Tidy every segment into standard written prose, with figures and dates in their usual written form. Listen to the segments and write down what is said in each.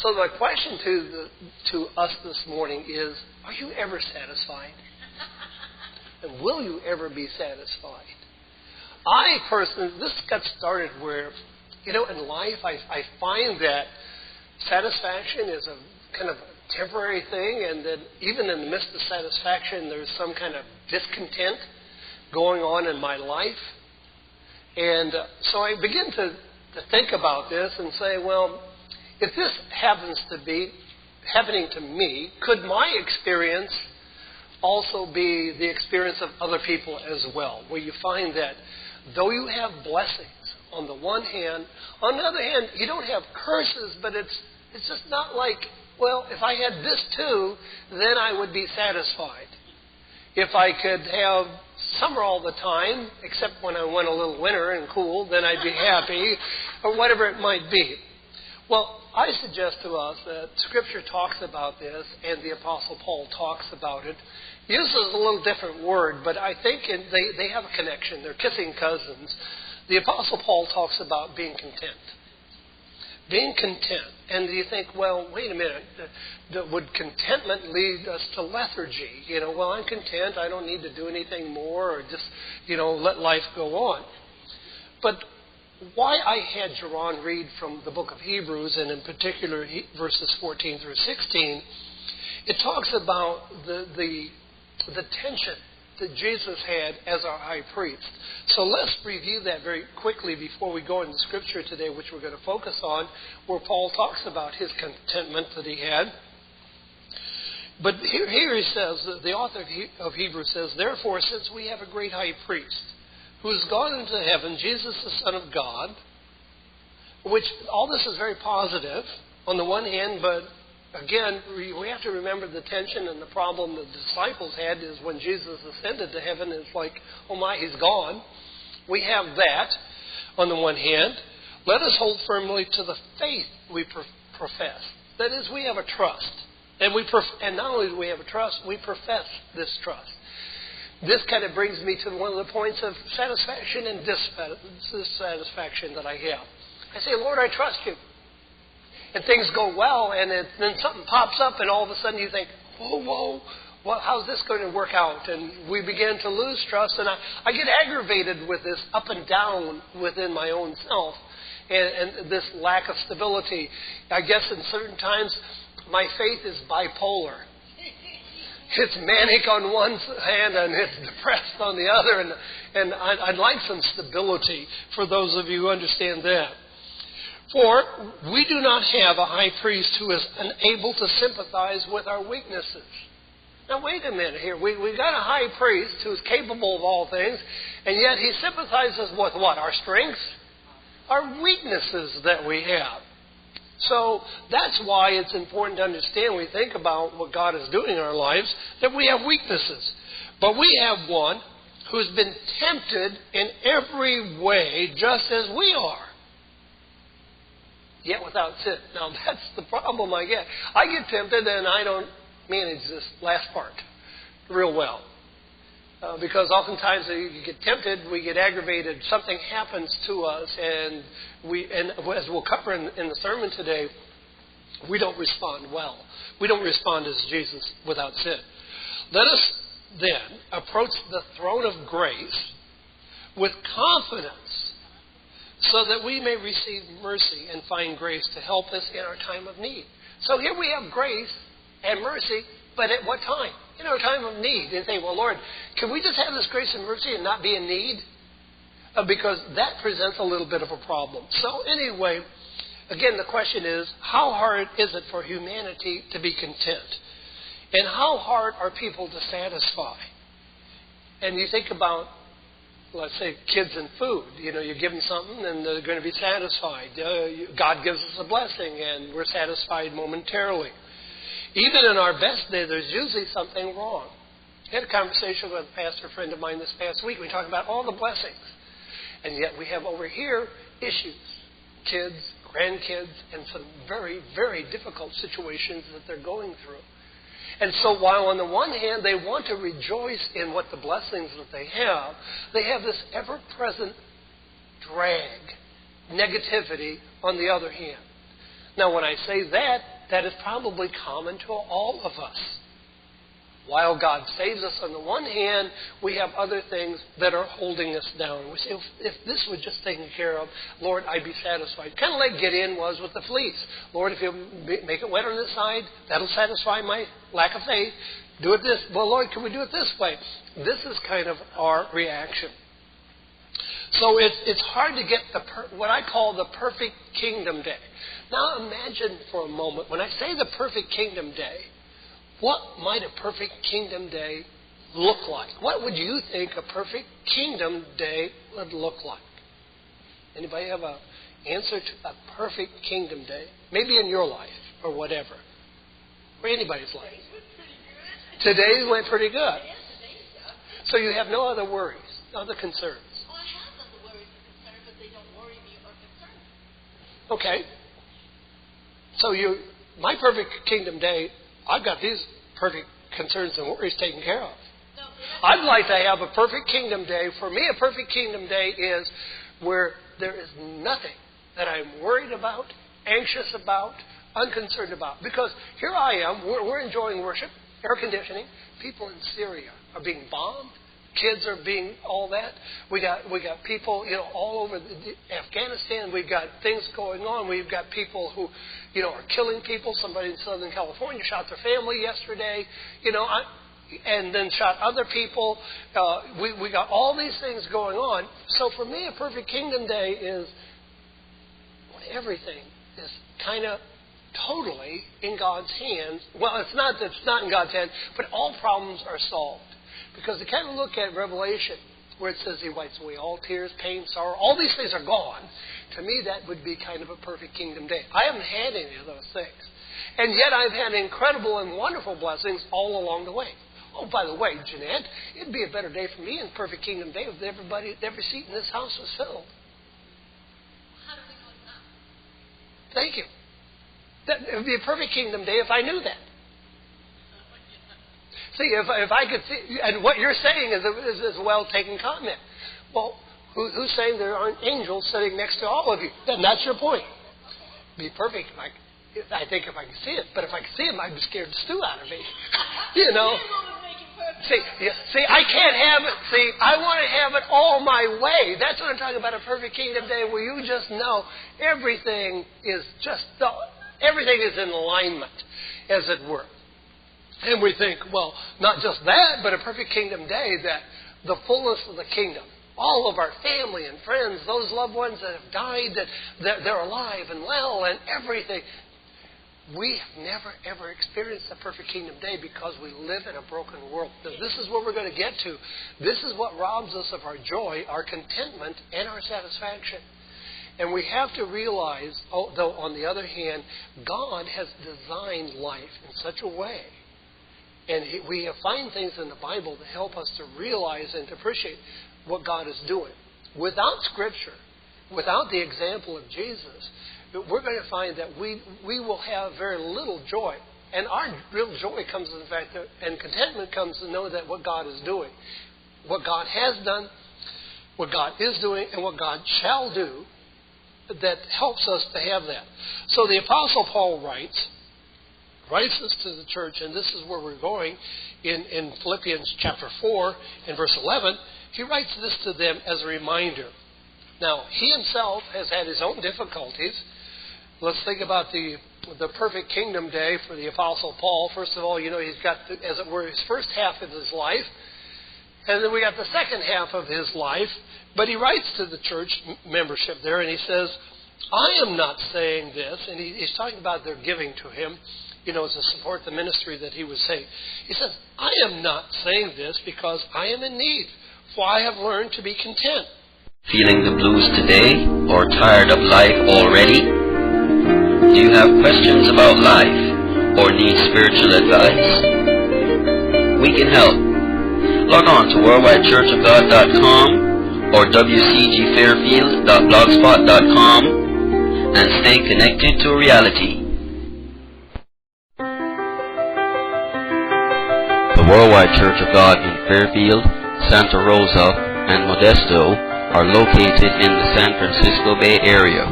So my question to us this morning is, are you ever satisfied? And will you ever be satisfied? I personally, this got started where, in life I find that satisfaction is a kind of a temporary thing, and that even in the midst of satisfaction there's some kind of discontent going on in my life. And so I begin to think about this and say, well, if this happens to be happening to me, could my experience also be the experience of other people as well? Where you find that though you have blessings on the one hand, on the other hand, you don't have curses, but it's just not like, well, if I had this too, then I would be satisfied. If I could have summer all the time, except when I want a little winter and cool, then I'd be happy, or whatever it might be. Well, I suggest to us that Scripture talks about this, and the Apostle Paul talks about it. He uses a little different word, but I think they have a connection. They're kissing cousins. The Apostle Paul talks about being content. Being content. And you think, well, wait a minute, would contentment lead us to lethargy? Well, I'm content, I don't need to do anything more, or just, let life go on. But why I had Jerron read from the book of Hebrews, and in particular verses 14 through 16, it talks about the tension that Jesus had as our high priest. So let's review that very quickly before we go into Scripture today, which we're going to focus on, where Paul talks about his contentment that he had. But here he says, the author of Hebrews says, therefore, since we have a great high priest who has gone into heaven, Jesus the Son of God, which all this is very positive on the one hand, but again, we have to remember the tension and the problem the disciples had is when Jesus ascended to heaven, it's like, oh my, he's gone. We have that on the one hand. Let us hold firmly to the faith we profess. That is, we have a trust. And not only do we have a trust, we profess this trust. This kind of brings me to one of the points of satisfaction and dissatisfaction that I have. I say, Lord, I trust you. And things go well, and then something pops up, and all of a sudden you think, whoa, how's this going to work out? And we begin to lose trust, and I get aggravated with this up and down within my own self, and this lack of stability. I guess in certain times, my faith is bipolar. It's manic on one hand, and it's depressed on the other, and I'd like some stability for those of you who understand that. For we do not have a high priest who is unable to sympathize with our weaknesses. Now, wait a minute here. We've got a high priest who's capable of all things, and yet he sympathizes with what? Our strengths? Our weaknesses that we have. So that's why it's important to understand when we think about what God is doing in our lives, that we have weaknesses. But we have one who's been tempted in every way just as we are, yet without sin. Now, that's the problem I get. I get tempted and I don't manage this last part real well. Because oftentimes you get tempted, we get aggravated, something happens to us, and as we'll cover in the sermon today, we don't respond well. We don't respond as Jesus without sin. Let us then approach the throne of grace with confidence, so that we may receive mercy and find grace to help us in our time of need. So here we have grace and mercy, but at what time? In our time of need. And say, well, Lord, can we just have this grace and mercy and not be in need? Because that presents a little bit of a problem. So anyway, again, the question is, how hard is it for humanity to be content? And how hard are people to satisfy? And you think about, let's say, kids and food. You give them something and they're going to be satisfied. God gives us a blessing and we're satisfied momentarily. Even in our best day, there's usually something wrong. I had a conversation with a pastor friend of mine this past week. We talked about all the blessings. And yet we have over here issues. Kids, grandkids, and some very, very difficult situations that they're going through. And so while on the one hand they want to rejoice in what the blessings that they have this ever-present drag, negativity on the other hand. Now, when I say that, that is probably common to all of us. While God saves us on the one hand, we have other things that are holding us down. We say, if this was just taken care of, Lord, I'd be satisfied. Kind of like Gideon was with the fleece. Lord, if you make it wet on this side, that'll satisfy my lack of faith. Do it this. Well, Lord, can we do it this way? This is kind of our reaction. So it's hard to get what I call the perfect kingdom day. Now imagine for a moment, when I say the perfect kingdom day, what might a perfect kingdom day look like? What would you think a perfect kingdom day would look like? Anybody have an answer to a perfect kingdom day? Maybe in your life or whatever. Or anybody's life. Today's went pretty good. So you have no other worries, no other concerns. Well, I have other worries and concerns, but they don't worry me or concern me. Okay. So my perfect kingdom day, I've got these perfect concerns and worries taken care of. I'd like to have a perfect kingdom day. For me, a perfect kingdom day is where there is nothing that I'm worried about, anxious about, unconcerned about. Because here I am, we're enjoying worship, air conditioning. People in Syria are being bombed. Kids are being all that. We got people, all over Afghanistan. We've got things going on. We've got people who, are killing people. Somebody in Southern California shot their family yesterday. And then shot other people. We got all these things going on. So for me, a perfect kingdom day is when everything is kind of totally in God's hands. Well, it's not that it's not in God's hands, but all problems are solved. Because you kind of look at Revelation, where it says He wipes away all tears, pain, sorrow. All these things are gone. To me, that would be kind of a perfect kingdom day. I haven't had any of those things. And yet I've had incredible and wonderful blessings all along the way. Oh, by the way, Jeanette, it'd be a better day for me in perfect kingdom day if every seat in this house was filled. How do we know it's not? Thank you. It would be a perfect kingdom day if I knew that. See, if I could see, and what you're saying is a well-taken comment. Well, who's saying there aren't angels sitting next to all of you? Then that's your point. Be perfect I think if I could see it, but if I could see him, I'd be scared the stew out of me. See, I can't have it. See, I want to have it all my way. That's what I'm talking about, a perfect kingdom day where you just know everything is in alignment, as it were. And we think, well, not just that, but a perfect kingdom day, that the fullness of the kingdom, all of our family and friends, those loved ones that have died, that they're alive and well and everything. We have never, ever experienced a perfect kingdom day because we live in a broken world. This is what we're going to get to. This is what robs us of our joy, our contentment, and our satisfaction. And we have to realize, though, on the other hand, God has designed life in such a way. And we find things in the Bible that help us to realize and to appreciate what God is doing. Without Scripture, without the example of Jesus, we're going to find that we will have very little joy. And our real joy comes in the fact that, and contentment comes to know that what God is doing, what God has done, what God is doing, and what God shall do, that helps us to have that. So the Apostle Paul writes this to the church, and this is where we're going in Philippians chapter 4 and verse 11. He writes this to them as a reminder. Now, he himself has had his own difficulties. Let's think about the perfect kingdom day for the Apostle Paul. First of all, he's got, as it were, his first half of his life. And then we got the second half of his life. But he writes to the church membership there, and he says, I am not saying this. And he's talking about their giving to him, to support the ministry that he was saying. He says, I am not saying this because I am in need, for I have learned to be content. Feeling the blues today or tired of life already? Do you have questions about life or need spiritual advice? We can help. Log on to worldwidechurchofgod.com or wcgfairfield.blogspot.com and stay connected to reality. The Worldwide Church of God in Fairfield, Santa Rosa, and Modesto are located in the San Francisco Bay Area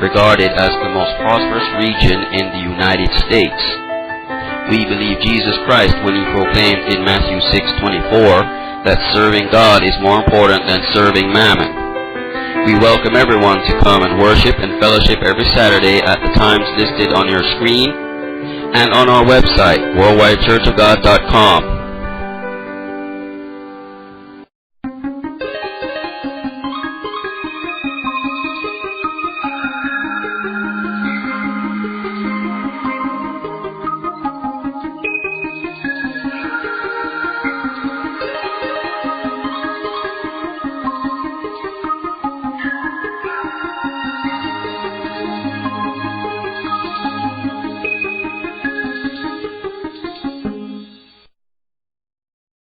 regarded as the most prosperous region in the United States. We believe Jesus Christ when he proclaimed in Matthew 6:24 that serving God is more important than serving mammon. We welcome everyone to come and worship and fellowship every Saturday at the times listed on your screen and on our website, worldwidechurchofgod.com.